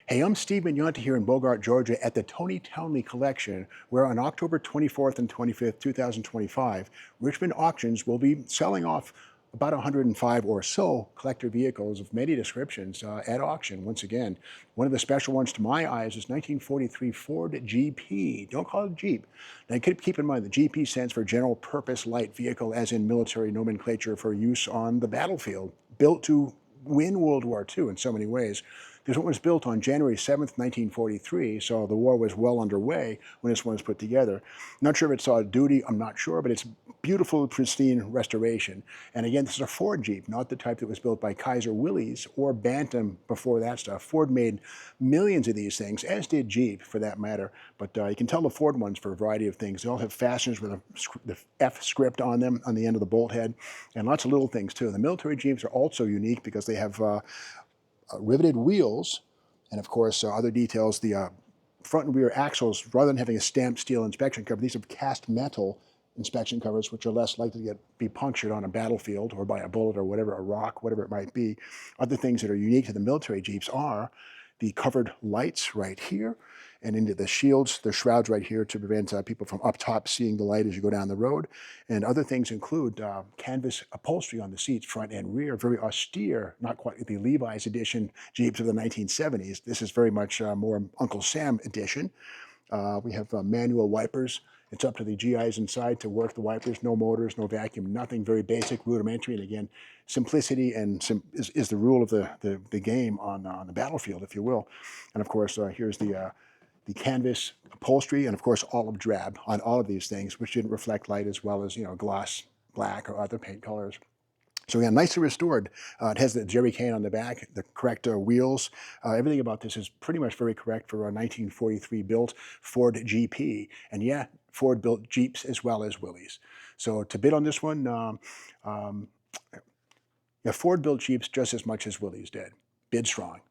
Hey, I'm Steve Magnante here in Bogart, Georgia at the Tony Townley Collection, where on October 24th and 25th, 2025, Richmond Auctions will be selling off about 105 or so collector vehicles of many descriptions at auction. Once again, one of the special ones to my eyes is 1943 Ford GP. Don't call it Jeep. Now, keep in mind the GP stands for General Purpose Light Vehicle, as in military nomenclature for use on the battlefield, built to win World War II in so many ways. This one was built on January 7th, 1943, so the war was well underway when this one was put together. Not sure if it saw duty, I'm not sure, but it's beautiful, pristine restoration. And again, this is a Ford Jeep, not the type that was built by Kaiser Willys or Bantam before that stuff. Ford made millions of these things, as did Jeep for that matter, but you can tell the Ford ones for a variety of things. They all have fasteners with the F script on them on the end of the bolt head, and lots of little things too. The military Jeeps are also unique because they have riveted wheels, and of course other details. The front and rear axles, rather than having a stamped steel inspection cover, these have cast metal inspection covers, which are less likely to be punctured on a battlefield or by a bullet or whatever, a rock, whatever it might be. Other things that are unique to the military Jeeps are the covered lights right here, and into the shields, the shrouds right here to prevent people from up top seeing the light as you go down the road. And other things include canvas upholstery on the seats, front and rear, very austere, not quite the Levi's edition Jeeps of the 1970s. This is very much more Uncle Sam edition. We have manual wipers. It's up to the GIs inside to work the wipers. No motors, no vacuum, nothing. Very basic, rudimentary. And again, simplicity is the rule of the game on the battlefield, if you will. And of course, here's the canvas upholstery, and of course olive drab on all of these things, which didn't reflect light, as well as gloss black or other paint colors. So again, nicely restored. It has the jerry cane on the back, the correct wheels. Everything about this is pretty much very correct for a 1943 built Ford GP. And yeah, Ford built Jeeps as well as Willys. So to bid on this one, yeah, Ford built Jeeps just as much as Willys did. Bid strong.